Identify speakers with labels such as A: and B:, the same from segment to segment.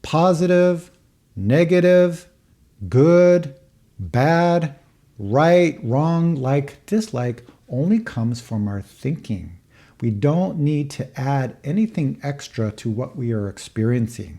A: Positive, negative, good, bad, right, wrong, like, dislike only comes from our thinking. We don't need to add anything extra to what we are experiencing.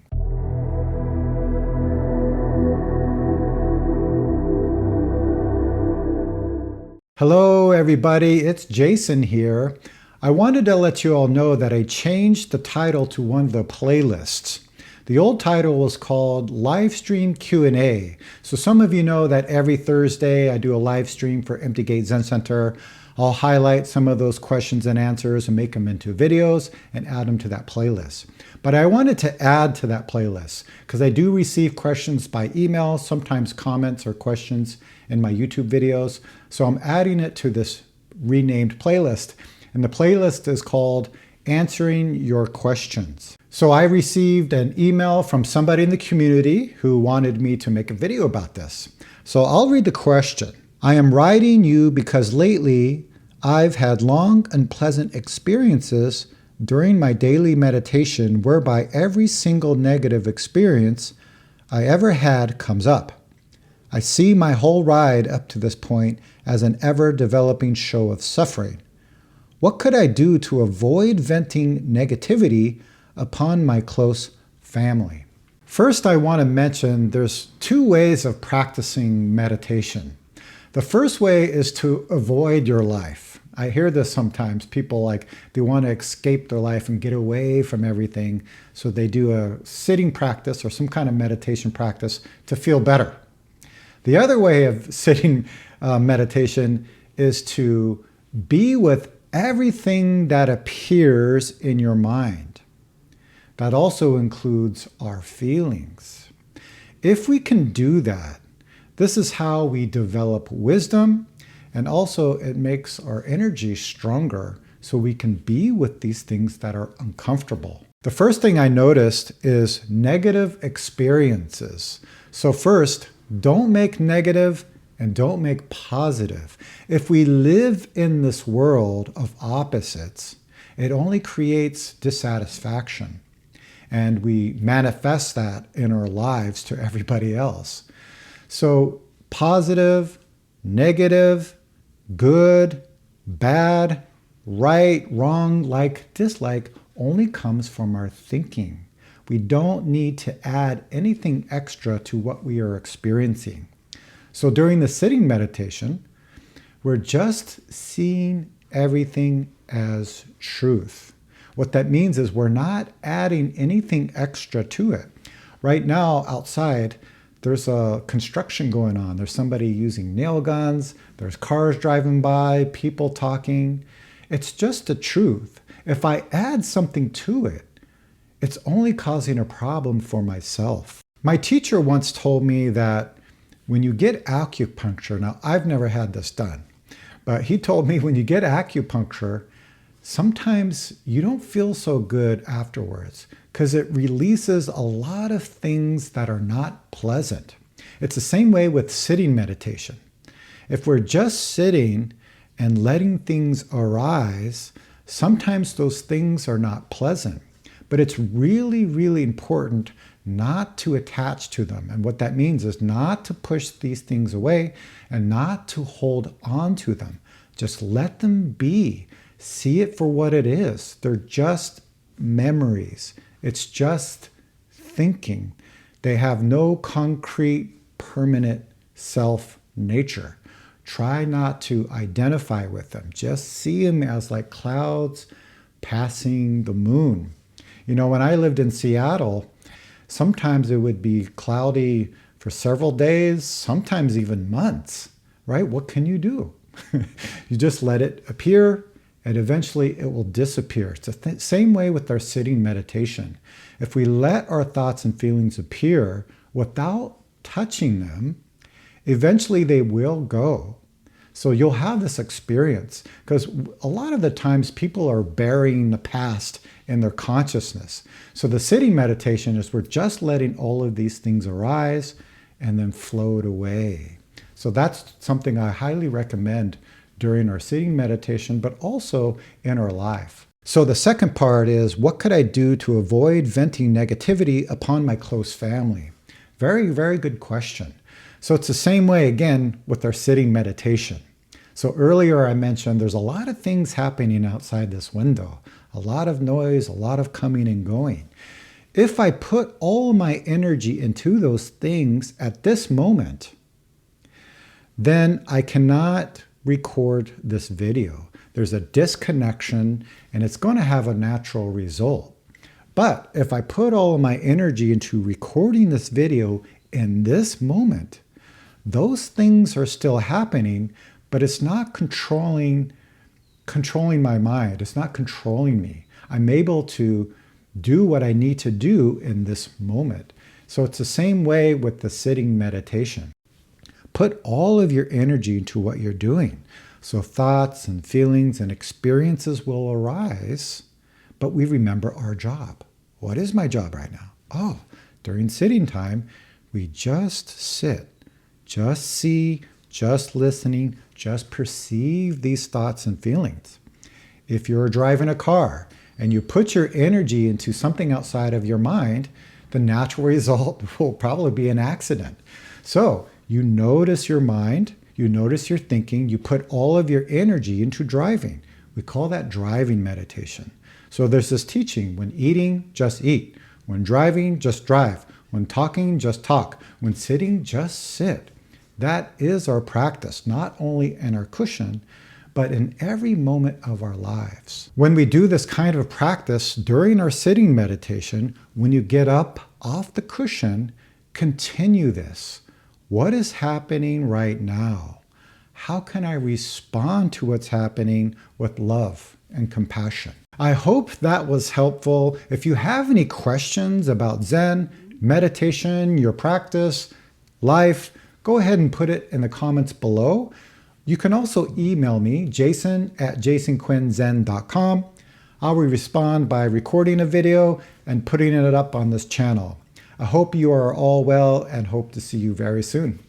A: Hello everybody, it's Jason here. I wanted to let you all know that I changed the title to one of the playlists. The old title was called Livestream Q&A. So some of you know that every Thursday I do a live stream for Empty Gate Zen Center. I'll highlight some of those questions and answers and make them into videos and add them to that playlist. But I wanted to add to that playlist because I do receive questions by email, sometimes comments or questions in my YouTube videos. So I'm adding it to this renamed playlist. And the playlist is called Answering Your Questions. So I received an email from somebody in the community who wanted me to make a video about this. So I'll read the question. I am writing you because lately I've had long unpleasant experiences during my daily meditation whereby every single negative experience I ever had comes up. I see my whole ride up to this point as an ever-developing show of suffering. What could I do to avoid venting negativity upon my close family? First, I want to mention there's two ways of practicing meditation. The first way is to avoid your life. I hear this sometimes. People they want to escape their life and get away from everything. So they do a sitting practice or some kind of meditation practice to feel better. The other way of sitting meditation is to be with everything that appears in your mind. That also includes our feelings. If we can do that, this is how we develop wisdom, and also it makes our energy stronger so we can be with these things that are uncomfortable. The first thing I noticed is negative experiences. So first, don't make negative and don't make positive. If we live in this world of opposites, it only creates dissatisfaction. And we manifest that in our lives to everybody else. So positive, negative, good, bad, right, wrong, like, dislike only comes from our thinking. We don't need to add anything extra to what we are experiencing. So during the sitting meditation, we're just seeing everything as truth. What that means is we're not adding anything extra to it. Right now, outside, there's a construction going on. There's somebody using nail guns. There's cars driving by, people talking. It's just the truth. If I add something to it, it's only causing a problem for myself. My teacher once told me that when you get acupuncture, now I've never had this done, but he told me when you get acupuncture, sometimes you don't feel so good afterwards because it releases a lot of things that are not pleasant. It's the same way with sitting meditation. If we're just sitting and letting things arise, sometimes those things are not pleasant. But it's really, really important not to attach to them. And what that means is not to push these things away and not to hold on to them. Just let them be. See it for what it is. They're just memories. It's just thinking. They have no concrete, permanent self-nature. Try not to identify with them. Just see them as like clouds passing the moon. You know, when I lived in Seattle, sometimes it would be cloudy for several days, sometimes even months, right? What can you do? You just let it appear and eventually it will disappear. It's the same way with our sitting meditation. If we let our thoughts and feelings appear without touching them, eventually they will go. So you'll have this experience because a lot of the times people are burying the past in their consciousness. So the sitting meditation is we're just letting all of these things arise and then float away. So that's something I highly recommend during our sitting meditation, but also in our life. So the second part is, what could I do to avoid venting negativity upon my close family? Very, very good question. So it's the same way, again, with our sitting meditation. So earlier I mentioned there's a lot of things happening outside this window, a lot of noise, a lot of coming and going. If I put all my energy into those things at this moment, then I cannot record this video. There's a disconnection and it's going to have a natural result. But if I put all of my energy into recording this video in this moment, those things are still happening, but it's not controlling my mind. It's not controlling me. I'm able to do what I need to do in this moment. So it's the same way with the sitting meditation. Put all of your energy into what you're doing. So thoughts and feelings and experiences will arise, but we remember our job. What is my job right now? Oh, during sitting time, we just sit, just see, just listening, just perceive these thoughts and feelings. If you're driving a car and you put your energy into something outside of your mind, the natural result will probably be an accident. So you notice your mind, you notice your thinking, you put all of your energy into driving. We call that driving meditation. So there's this teaching: when eating, just eat. When driving, just drive. When talking, just talk. When sitting, just sit. That is our practice, not only in our cushion, but in every moment of our lives. When we do this kind of practice during our sitting meditation, when you get up off the cushion, continue this. What is happening right now? How can I respond to what's happening with love and compassion? I hope that was helpful. If you have any questions about Zen, meditation, your practice, life, go ahead and put it in the comments below. You can also email me, jason@jasonquinnzen.com. I will respond by recording a video and putting it up on this channel. I hope you are all well and hope to see you very soon.